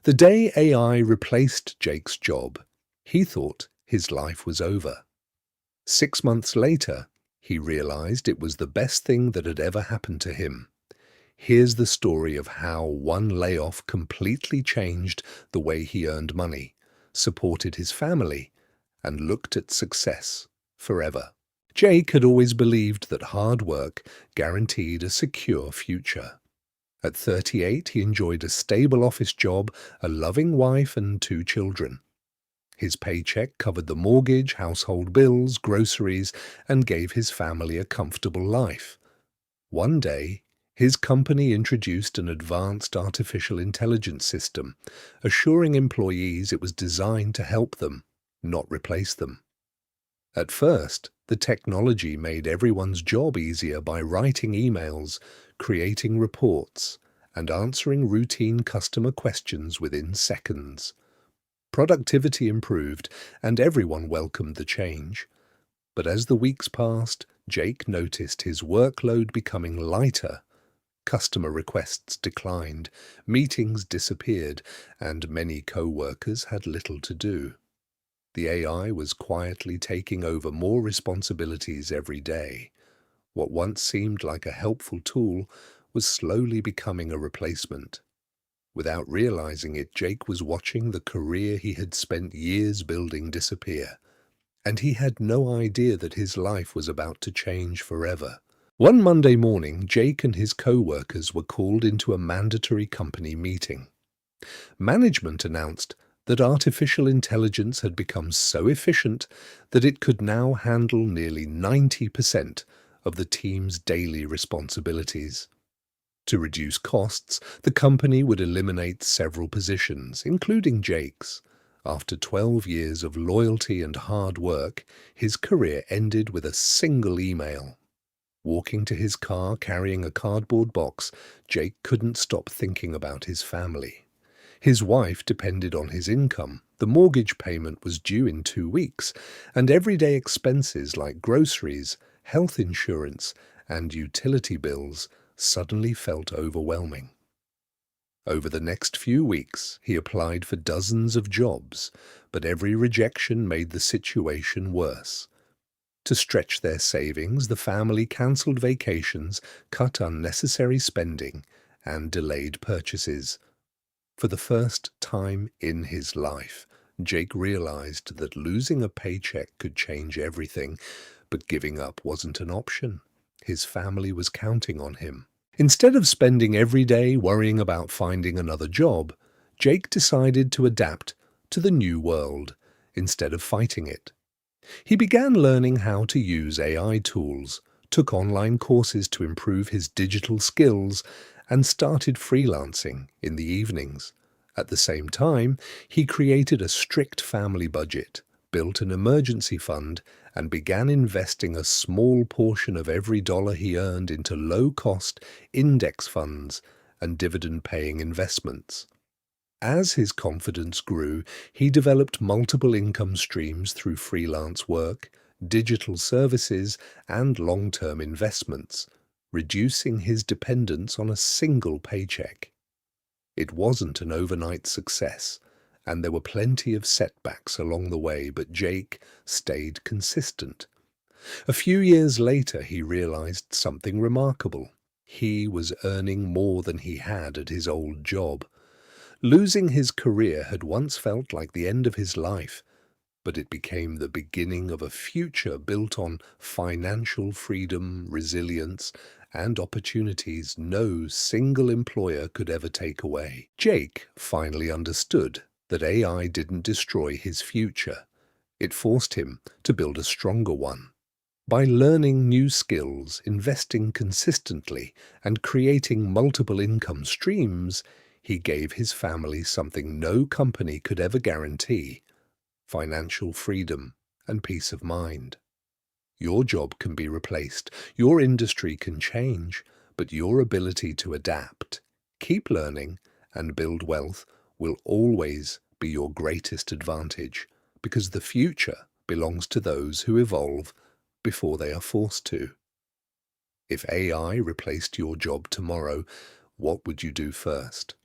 The day AI replaced Jake's job, he thought his life was over. 6 months later, he realized it was the best thing that had ever happened to him. Here's the story of how one layoff completely changed the way he earned money, supported his family, and looked at success forever. Jake had always believed that hard work guaranteed a secure future. At 38, he enjoyed a stable office job, a loving wife, and 2 children. His paycheck covered the mortgage, household bills, groceries, and gave his family a comfortable life. One day, his company introduced an advanced artificial intelligence system, assuring employees it was designed to help them, not replace them. At first, the technology made everyone's job easier by writing emails, creating reports, and answering routine customer questions within seconds. Productivity improved, and everyone welcomed the change. But as the weeks passed, Jake noticed his workload becoming lighter. Customer requests declined, meetings disappeared, and many co-workers had little to do. The AI was quietly taking over more responsibilities every day. What once seemed like a helpful tool was slowly becoming a replacement. Without realizing it, Jake was watching the career he had spent years building disappear, and he had no idea that his life was about to change forever. One Monday morning, Jake and his co-workers were called into a mandatory company meeting. Management announced that artificial intelligence had become so efficient that it could now handle nearly 90% of the team's daily responsibilities. To reduce costs, the company would eliminate several positions, including Jake's. After 12 years of loyalty and hard work, his career ended with a single email. Walking to his car carrying a cardboard box, Jake couldn't stop thinking about his family. His wife depended on his income, the mortgage payment was due in 2 weeks, and everyday expenses like groceries, health insurance, and utility bills suddenly felt overwhelming. Over the next few weeks, he applied for dozens of jobs, but every rejection made the situation worse. To stretch their savings, the family cancelled vacations, cut unnecessary spending, and delayed purchases. For the first time in his life, Jake realized that losing a paycheck could change everything, but giving up wasn't an option. His family was counting on him. Instead of spending every day worrying about finding another job, Jake decided to adapt to the new world instead of fighting it. He began learning how to use AI tools, took online courses to improve his digital skills, and started freelancing in the evenings. At the same time, he created a strict family budget, built an emergency fund, and began investing a small portion of every dollar he earned into low-cost index funds and dividend-paying investments. As his confidence grew, he developed multiple income streams through freelance work, digital services, and long-term investments, reducing his dependence on a single paycheck. It wasn't an overnight success, and there were plenty of setbacks along the way, but Jake stayed consistent. A few years later, he realized something remarkable. He was earning more than he had at his old job. Losing his career had once felt like the end of his life, but it became the beginning of a future built on financial freedom, resilience, and opportunities no single employer could ever take away. Jake finally understood that AI didn't destroy his future. It forced him to build a stronger one. By learning new skills, investing consistently, and creating multiple income streams, he gave his family something no company could ever guarantee: financial freedom and peace of mind. Your job can be replaced, your industry can change, but your ability to adapt, keep learning, and build wealth will always be your greatest advantage, because the future belongs to those who evolve before they are forced to. If AI replaced your job tomorrow, what would you do first?